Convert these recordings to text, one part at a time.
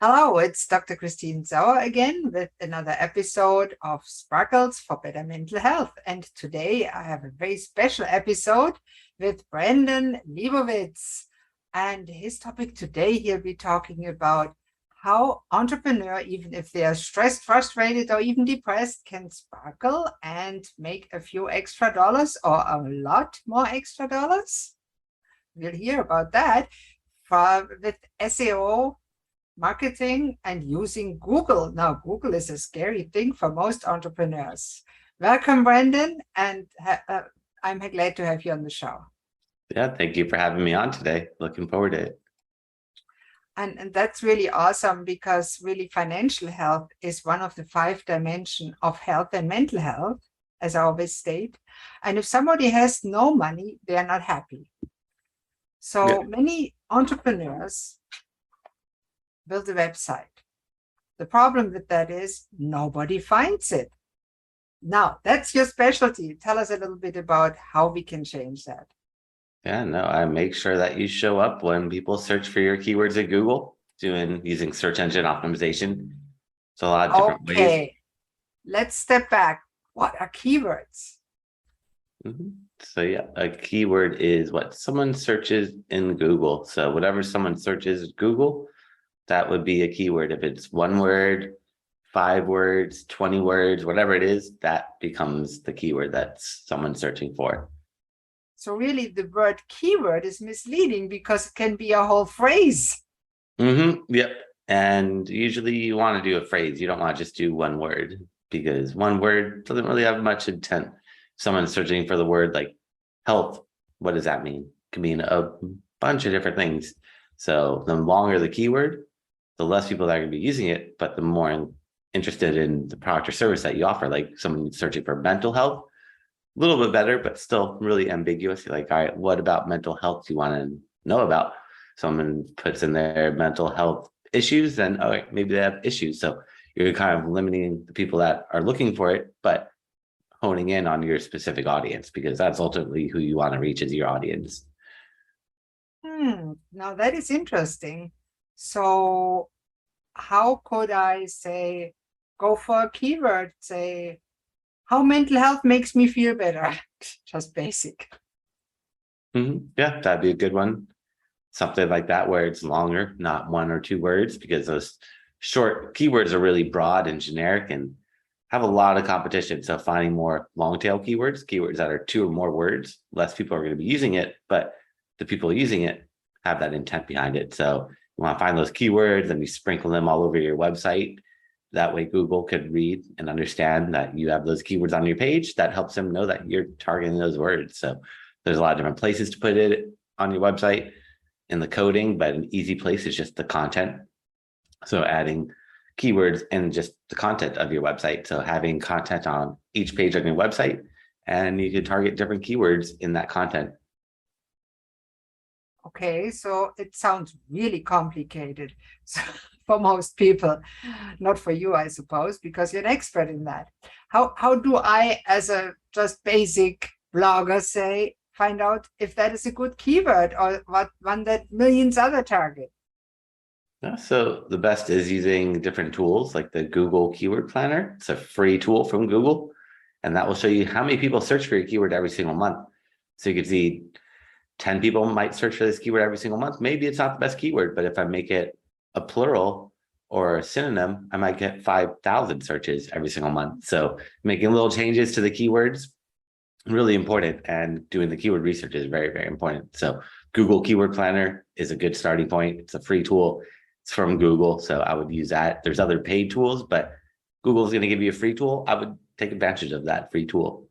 Hello, it's Dr. Christine Sauer again with another episode of Sparkles for Better Mental Health. And today I have a very special episode with Brandon Leibowitz. And his topic today, he'll be talking about how entrepreneur, even if they are stressed, frustrated, or even depressed, can sparkle and make a few extra dollars or a lot more extra dollars. We'll hear about that with SEO marketing and using Google. Now, Google is a scary thing for most entrepreneurs. Welcome, Brandon, and I'm glad to have you on the show. Yeah, thank you for having me on today. Looking forward to it. And that's really awesome because really financial health is one of the 5 dimensions of health and mental health, as I always state. And if somebody has no money, they are not happy. So many entrepreneurs build a website. The problem with that is nobody finds it. Now, that's your specialty. Tell us a little bit about how we can change that. Yeah, no, I make sure that you show up when people search for your keywords at Google, using search engine optimization. So a lot of different ways. Okay, let's step back. What are keywords? So yeah, a keyword is what someone searches in Google. So whatever someone searches Google, that would be a keyword. If it's 1 word, 5 words, 20 words, whatever it is, that becomes the keyword that someone's searching for. So really the word keyword is misleading because it can be a whole phrase. Yep. And usually you want to do a phrase. You don't want to just do 1 word because 1 word doesn't really have much intent. Someone's searching for the word like health. What does that mean? It can mean a bunch of different things. So the longer the keyword, the less people that are going to be using it, but the more interested in the product or service that you offer. Like someone searching for mental health, a little bit better, but still really ambiguous. You're like, all right, what about mental health do you want to know about? Someone puts in their mental health issues, then all right, maybe they have issues. So you're kind of limiting the people that are looking for it, but honing in on your specific audience, because that's ultimately who you want to reach as your audience. Now that is interesting. So how could I say, go for a keyword, say, how mental health makes me feel better? Just basic. Yeah, that'd be a good one. Something like that where it's longer, not 1 or 2 words, because those short keywords are really broad and generic and have a lot of competition. So finding more long tail keywords that are 2 or more words, less people are going to be using it, but the people using it have that intent behind it. So you want to find those keywords and you sprinkle them all over your website. That way Google could read and understand that you have those keywords on your page. That helps them know that you're targeting those words. So there's a lot of different places to put it on your website in the coding, but an easy place is just the content. So adding keywords and just the content of your website. So having content on each page on your website, and you can target different keywords in that content. Okay, so it sounds really complicated for most people, not for you, I suppose, because you're an expert in that. How do I, as a just basic blogger, say, find out if that is a good keyword or one that millions other target? So the best is using different tools like the Google Keyword Planner. It's a free tool from Google, and that will show you how many people search for your keyword every single month. So you can see 10 people might search for this keyword every single month. Maybe it's not the best keyword, but if I make it a plural or a synonym, I might get 5,000 searches every single month. So making little changes to the keywords, really important. And doing the keyword research is very, very important. So Google Keyword Planner is a good starting point. It's a free tool. It's from Google, so I would use that. There's other paid tools, but Google is going to give you a free tool. I would take advantage of that free tool.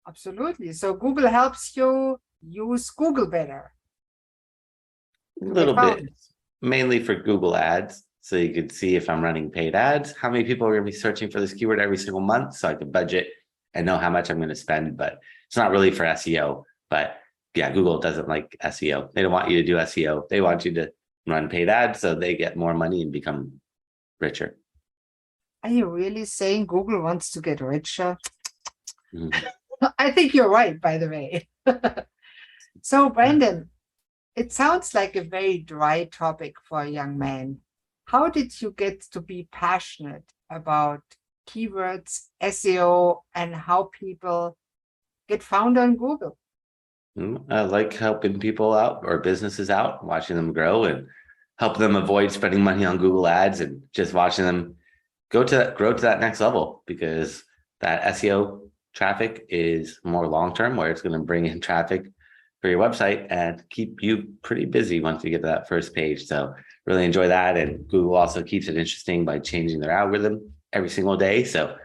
Absolutely. So Google helps you use Google better. A little bit, mainly for Google ads. So you could see if I'm running paid ads, how many people are going to be searching for this keyword every single month. So I can budget and know how much I'm going to spend, but it's not really for SEO. But yeah, Google doesn't like SEO. They don't want you to do SEO. They want you to run paid ads so they get more money and become richer. Are you really saying Google wants to get richer? I think you're right, by the way. So, Brandon, it sounds like a very dry topic for a young man. How did you get to be passionate about keywords, SEO, and how people get found on Google? I like helping people out or businesses out, watching them grow and help them avoid spending money on Google ads and just watching them grow to that next level, because that SEO traffic is more long-term, where it's going to bring in traffic for your website and keep you pretty busy once you get to that first page. So really enjoy that. And Google also keeps it interesting by changing their algorithm every single day. So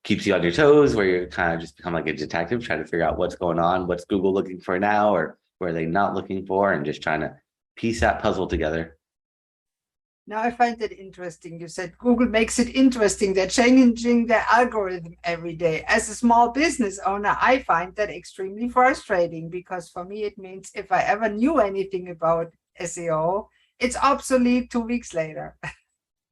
keeps you on your toes, where you kind of just become like a detective, trying to figure out what's going on, what's Google looking for now, or where are they not looking for, and just trying to piece that puzzle together. Now, I find that interesting. You said Google makes it interesting. They're changing their algorithm every day. As a small business owner, I find that extremely frustrating, because for me, it means if I ever knew anything about SEO, it's obsolete 2 weeks later.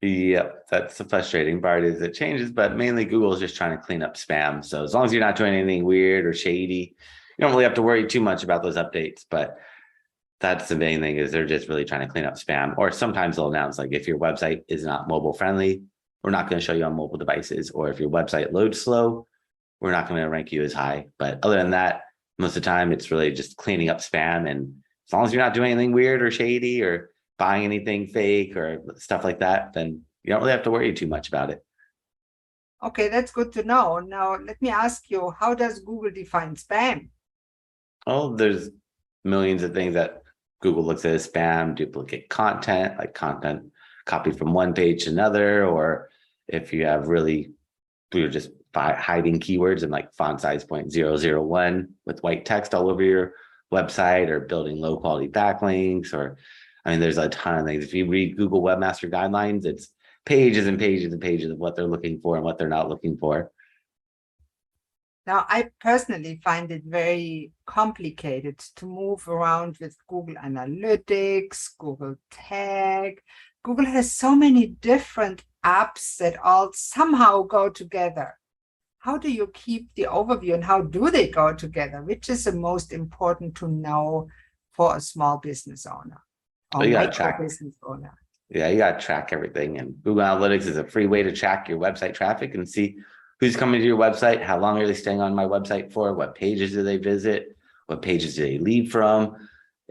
Yep, that's the frustrating part, is it changes, but mainly Google is just trying to clean up spam. So as long as you're not doing anything weird or shady, you don't really have to worry too much about those updates. But that's the main thing, is they're just really trying to clean up spam. Or sometimes they'll announce, like, if your website is not mobile friendly, we're not going to show you on mobile devices. Or if your website loads slow, we're not going to rank you as high. But other than that, most of the time it's really just cleaning up spam. And as long as you're not doing anything weird or shady or buying anything fake or stuff like that, then you don't really have to worry too much about it. Okay, that's good to know. Now, let me ask you, how does Google define spam? Oh, there's millions of things that Google looks at as spam: duplicate content, like content copied from one page to another, or if you have really, you're just hiding keywords in like font size 0.001 with white text all over your website, or building low quality backlinks, or I mean, there's a ton of things. If you read Google Webmaster Guidelines, it's pages and pages and pages of what they're looking for and what they're not looking for. Now, I personally find it very complicated to move around with Google Analytics, Google Tag. Google has so many different apps that all somehow go together. How do you keep the overview, and how do they go together? Which is the most important to know for a small business owner or But you got to micro track. business owner? Yeah, you got to track everything. And Google Analytics is a free way to track your website traffic and see who's coming to your website, how long are they staying on my website for, what pages do they visit, what pages do they leave from.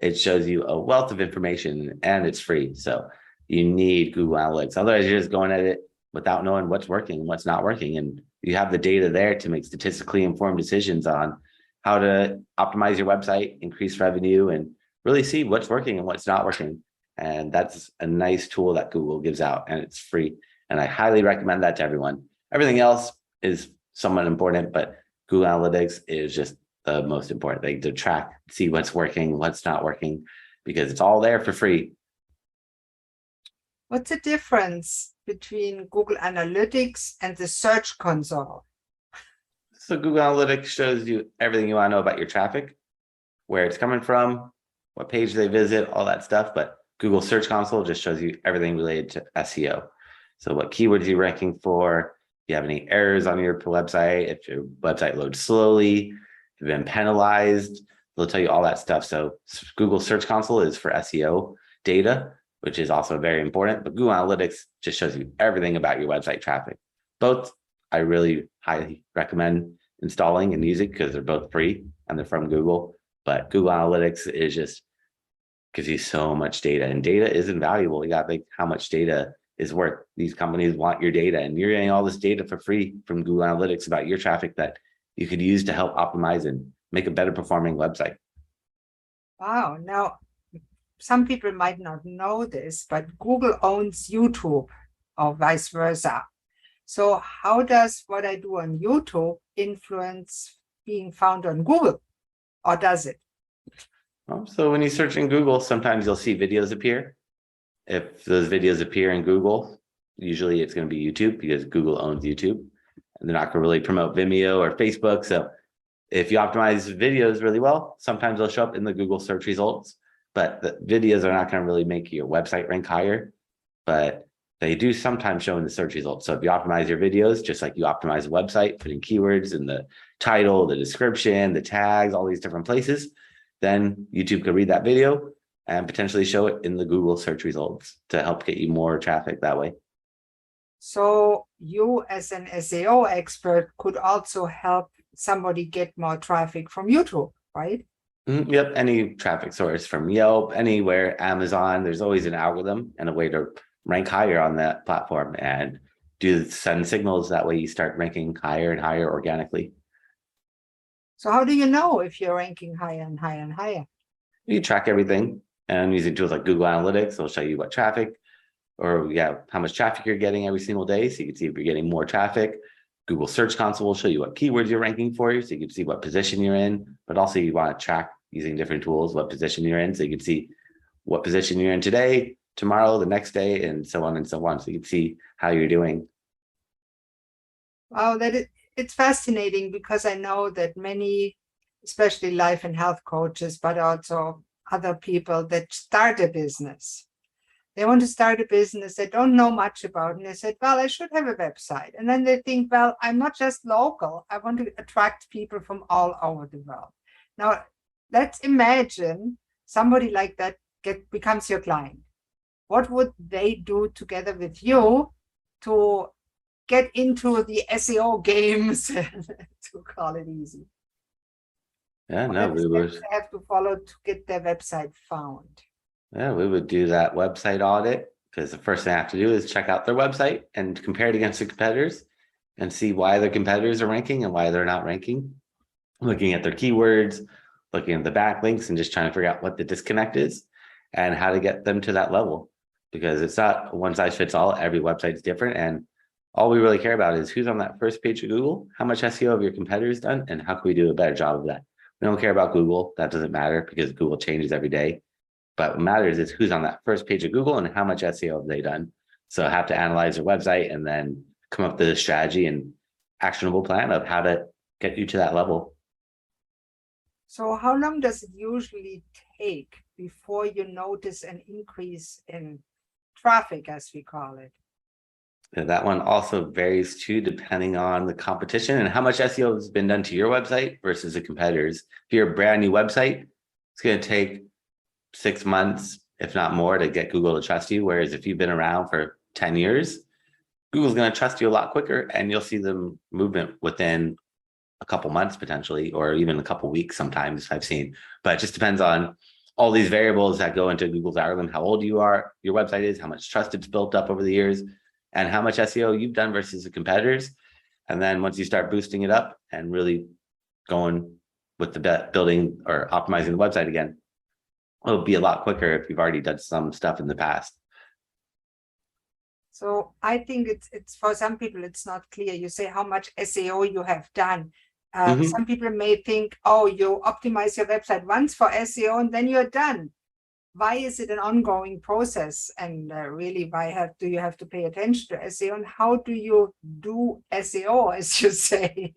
It shows you a wealth of information, and it's free. So you need Google Analytics. Otherwise, you're just going at it without knowing what's working and what's not working. And you have the data there to make statistically informed decisions on how to optimize your website, increase revenue, and really see what's working and what's not working. And that's a nice tool that Google gives out, and it's free. And I highly recommend that to everyone. Everything else is somewhat important, but Google Analytics is just the most important thing to track, see what's working, what's not working, because it's all there for free. What's the difference between Google Analytics and the Search Console? So Google Analytics shows you everything you want to know about your traffic, where it's coming from, what page they visit, all that stuff. But Google Search Console just shows you everything related to SEO. So what keywords you're ranking for, if you have any errors on your website, if your website loads slowly, if you've been penalized, they'll tell you all that stuff. So Google Search Console is for SEO data, which is also very important. But Google Analytics just shows you everything about your website traffic. Both I really highly recommend installing and using, because they're both free and they're from Google. But Google Analytics is just gives you so much data, and data is invaluable. You got to think how much data is worth. These companies want your data, and you're getting all this data for free from Google Analytics about your traffic that you could use to help optimize and make a better performing website. Wow. Now, some people might not know this, but Google owns YouTube or vice versa. So how does what I do on YouTube influence being found on Google, or does it? So when you search in Google, sometimes you'll see videos appear. If those videos appear in Google, usually it's going to be YouTube, because Google owns YouTube, and they're not going to really promote Vimeo or Facebook. So if you optimize videos really well, sometimes they'll show up in the Google search results, but the videos are not going to really make your website rank higher, but they do sometimes show in the search results. So if you optimize your videos, just like you optimize a website, putting keywords in the title, the description, the tags, all these different places, then YouTube could read that video and potentially show it in the Google search results to help get you more traffic that way. So you as an SEO expert could also help somebody get more traffic from YouTube, right? Yep, any traffic source from Yelp, anywhere, Amazon, there's always an algorithm and a way to rank higher on that platform and send signals. That way you start ranking higher and higher organically. So how do you know if you're ranking higher and higher and higher? You track everything, and using tools like Google Analytics will show you what traffic or how much traffic you're getting every single day. So you can see if you're getting more traffic. Google Search Console will show you what keywords you're ranking for, so you can see what position you're in, but also you want to track using different tools what position you're in, so you can see what position you're in today, tomorrow, the next day, and so on and so on. So you can see how you're doing. Wow, it's fascinating, because I know that many, especially life and health coaches, but also other people that start a business, they want to start a business they don't know much about. And they said, well, I should have a website. And then they think, well, I'm not just local. I want to attract people from all over the world. Now, let's imagine somebody like that becomes your client. What would they do together with you to get into the SEO games, to call it easy? Yeah, What no, are the steps they have to follow to get their website found? Yeah, we would do that website audit, because the first thing I have to do is check out their website and compare it against the competitors and see why their competitors are ranking and why they're not ranking. Looking at their keywords, looking at the backlinks, and just trying to figure out what the disconnect is and how to get them to that level. Because it's not one size fits all. Every website's different. And all we really care about is who's on that first page of Google, how much SEO have your competitors done, and how can we do a better job of that? We don't care about Google. That doesn't matter, because Google changes every day. But what matters is who's on that first page of Google and how much SEO have they done. So I have to analyze their website and then come up with a strategy and actionable plan of how to get you to that level. So how long does it usually take before you notice an increase in traffic, as we call it? And that one also varies too, depending on the competition and how much SEO has been done to your website versus the competitors. If you're a brand new website, it's going to take 6 months, if not more, to get Google to trust you. Whereas if you've been around for 10 years, Google's going to trust you a lot quicker, and you'll see the movement within a couple months potentially, or even a couple weeks sometimes I've seen. But it just depends on all these variables that go into Google's algorithm: how old you are, your website is, how much trust it's built up over the years, and how much SEO you've done versus the competitors. And then once you start boosting it up and really going with the building or optimizing the website again, it'll be a lot quicker if you've already done some stuff in the past. So I think it's for some people, it's not clear. You say how much SEO you have done. Some people may think, oh, you optimize your website once for SEO and then you're done. Why is it an ongoing process? And really, why do you have to pay attention to SEO? And how do you do SEO, as you say?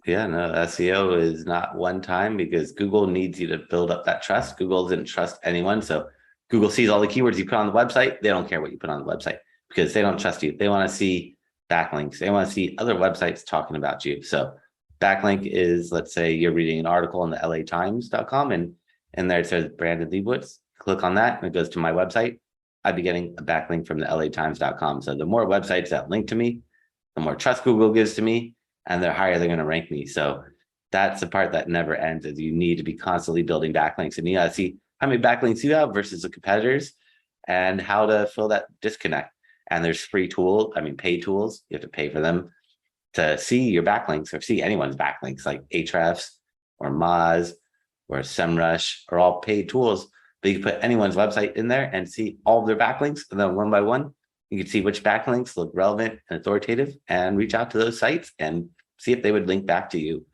Yeah, no, SEO is not one time, because Google needs you to build up that trust. Google doesn't trust anyone. So Google sees all the keywords you put on the website. They don't care what you put on the website, because they don't trust you. They want to see backlinks. They want to see other websites talking about you. So backlink is, let's say you're reading an article on the LAtimes.com, and there it says Brandon Leibowitz. Click on that and it goes to my website. I'd be getting a backlink from the LAtimes.com. So the more websites that link to me, the more trust Google gives to me, and the higher they're going to rank me. So that's the part that never ends, is you need to be constantly building backlinks, and you got to see how many backlinks you have versus the competitors and how to fill that disconnect. And there's free tools, paid tools. You have to pay for them to see your backlinks or see anyone's backlinks, like Ahrefs or Moz or SEMrush are all paid tools. But you can put anyone's website in there and see all of their backlinks, and then one by one, you can see which backlinks look relevant and authoritative, and reach out to those sites and see if they would link back to you.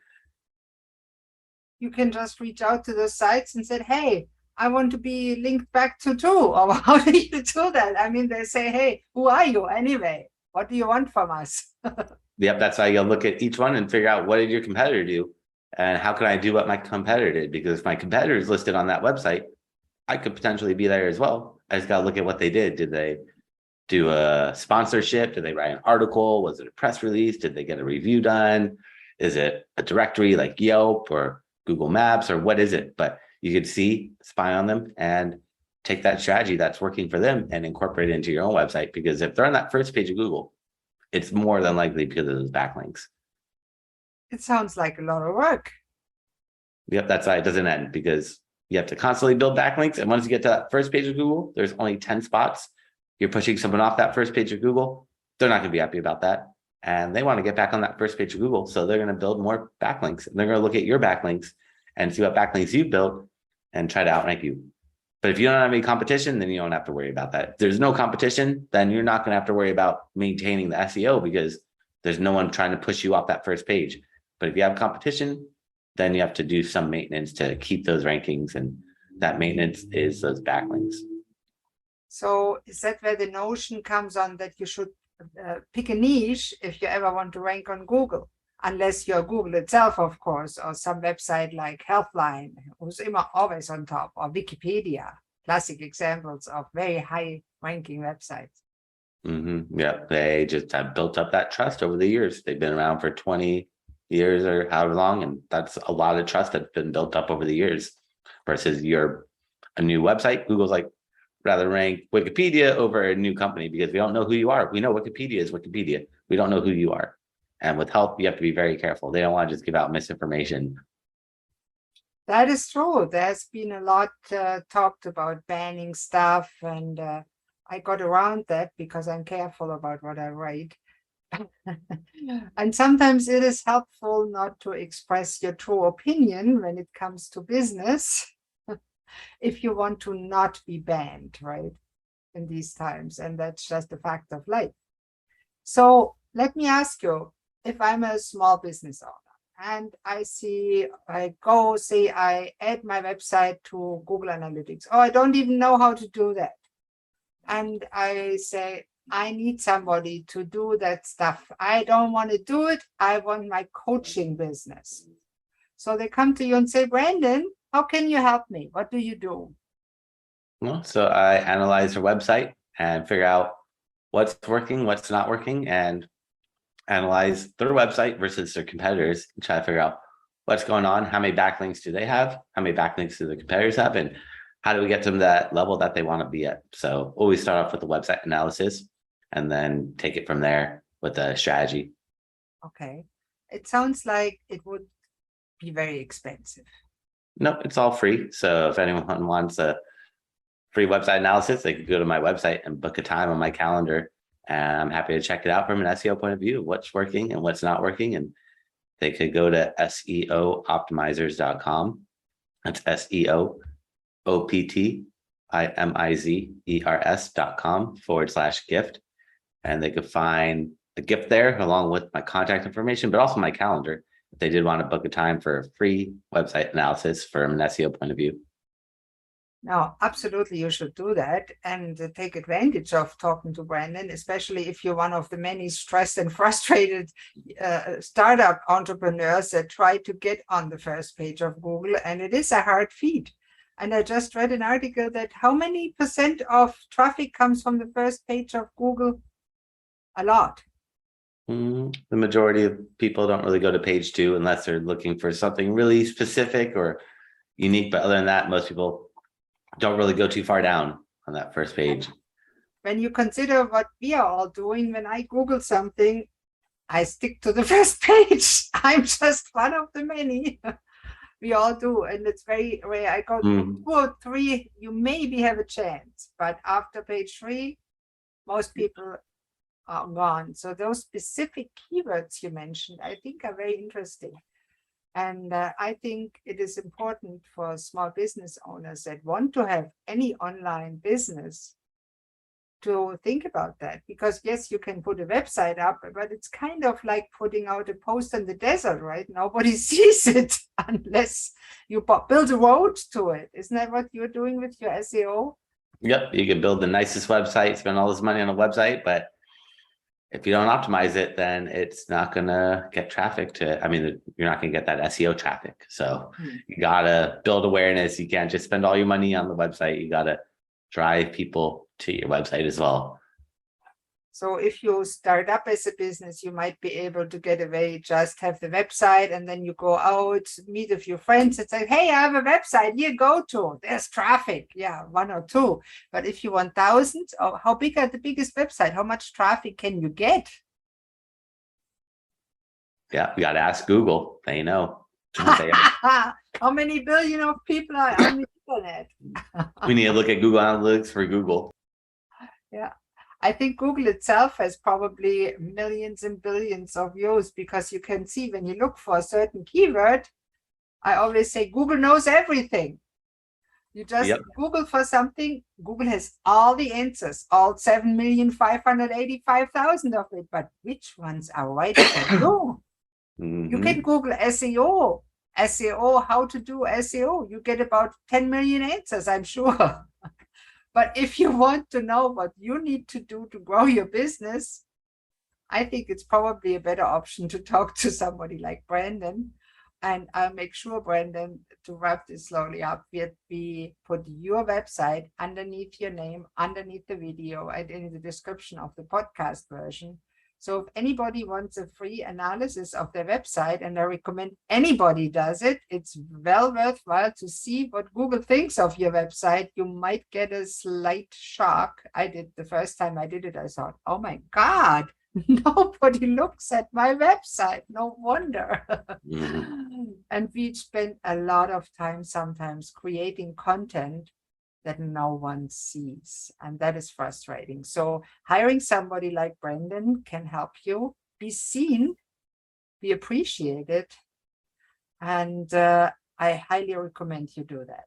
You can just reach out to those sites and say, hey, I want to be linked back to too. Or how do you do that? They say, hey, who are you anyway? What do you want from us? Yep, that's how you'll look at each one and figure out, what did your competitor do? And how can I do what my competitor did? Because if my competitor is listed on that website, I could potentially be there as well. I just got to look at what they did. Did they do a sponsorship? Did they write an article? Was it a press release? Did they get a review done? Is it a directory like Yelp or Google Maps, or what is it? But you could see, spy on them, and take that strategy that's working for them and incorporate it into your own website. Because if they're on that first page of Google, it's more than likely because of those backlinks. It sounds like a lot of work. Yep, that's why it doesn't end, because you have to constantly build backlinks. And once you get to that first page of Google, there's only 10 spots. You're pushing someone off that first page of Google. They're not going to be happy about that. And they want to get back on that first page of Google. So they're going to build more backlinks. And they're going to look at your backlinks and see what backlinks you've built and try to outrank you. But if you don't have any competition, then you don't have to worry about that. If there's no competition, then you're not going to have to worry about maintaining the SEO, because there's no one trying to push you off that first page. But if you have competition, then you have to do some maintenance to keep those rankings. And that maintenance is those backlinks. So is that where the notion comes on that you should pick a niche if you ever want to rank on Google? Unless you're Google itself, of course, or some website like Healthline, who's always on top, or Wikipedia, classic examples of very high ranking websites. Yeah, they just have built up that trust over the years. They've been around for 20 years or however long, and that's a lot of trust that's been built up over the years. Versus you're a new website, Google's like, rather rank Wikipedia over a new company, because we don't know who you are. We know Wikipedia is Wikipedia. We don't know who you are. And with help, you have to be very careful. They don't want to just give out misinformation. That is true. There's been a lot talked about banning stuff, and I got around that because I'm careful about what I write. And sometimes it is helpful not to express your true opinion when it comes to business, if you want to not be banned, right, in these times. And that's just a fact of life. So let me ask you, if I'm a small business owner and I add my website to Google Analytics, or I don't even know how to do that, and I say, I need somebody to do that stuff. I don't want to do it. I want my coaching business. So they come to you and say, Brandon, how can you help me? What do you do? Well, so I analyze their website and figure out what's working, what's not working, and analyze their website versus their competitors and try to figure out what's going on. How many backlinks do they have? How many backlinks do the competitors have? And how do we get them to that level that they want to be at? So always start off with the website analysis and then take it from there with the strategy. Okay. It sounds like it would be very expensive. No, it's all free. So if anyone wants a free website analysis, they could go to my website and book a time on my calendar. And I'm happy to check it out from an SEO point of view, what's working and what's not working. And they could go to SEOoptimizers.com. That's SEOoptimizers.com/gift. And they could find the gift there along with my contact information, but also my calendar if they did want to book a time for a free website analysis from an SEO point of view. No, absolutely, you should do that and take advantage of talking to Brandon, especially if you're one of the many stressed and frustrated startup entrepreneurs that try to get on the first page of Google, and it is a hard feat. And I just read an article that how many % of traffic comes from the first page of Google? A lot. The majority of people don't really go to page 2 unless they're looking for something really specific or unique. But other than that, most people don't really go too far down on that first page. When you consider what we are all doing, when I Google something, I stick to the first page. I'm just one of the many. We all do. And it's very rare. I go to 2 or 3, you maybe have a chance. But after page 3, most people are gone. So those specific keywords you mentioned, I think are very interesting. And I think it is important for small business owners that want to have any online business to think about that. Because yes, you can put a website up, but it's kind of like putting out a post in the desert, right? Nobody sees it unless you build a road to it. Isn't that what you're doing with your SEO? Yep, you can build the nicest website, spend all this money on a website, but if you don't optimize it, then it's not going to get traffic to, I mean, you're not going to get that SEO traffic. So you got to build awareness. You can't just spend all your money on the website. You got to drive people to your website as well. So if you start up as a business, you might be able to get away, just have the website, and then you go out, meet a few friends and say, hey, I have a website, here, go to, there's traffic. Yeah, one or two. But if you want thousands, oh, how big are the biggest website? How much traffic can you get? Yeah, we got to ask Google. They know. How many billion of people are on the internet? We need to look at Google Analytics for Google. Yeah. I think Google itself has probably millions and billions of views, because you can see when you look for a certain keyword, I always say Google knows everything. You just Google for something, Google has all the answers, all 7,585,000 of it, but which ones are right for you? You can Google SEO, how to do SEO. You get about 10 million answers, I'm sure. But if you want to know what you need to do to grow your business, I think it's probably a better option to talk to somebody like Brandon. And I'll make sure, Brandon, to wrap this slowly up, we put your website underneath your name, underneath the video, and in the description of the podcast version. So if anybody wants a free analysis of their website, and I recommend anybody does it, it's well worthwhile to see what Google thinks of your website. You might get a slight shock. I did the first time I did it, I thought, oh my God, nobody looks at my website. No wonder. And we spend a lot of time sometimes creating content that no one sees, and that is frustrating. So hiring somebody like Brandon can help you be seen, be appreciated, and I highly recommend you do that.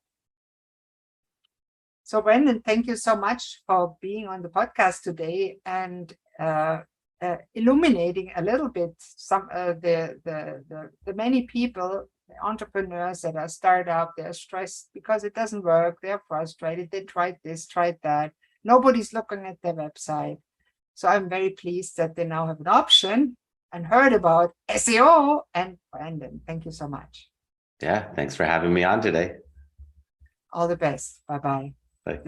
So Brandon, thank you so much for being on the podcast today and illuminating a little bit some the many people, entrepreneurs that are startup, they're stressed because it doesn't work, they're frustrated, they tried this, tried that, nobody's looking at their website. So I'm very pleased that they now have an option and heard about SEO. And Brandon, thank you so much. Yeah, thanks for having me on today. All the best. Bye-bye. Bye.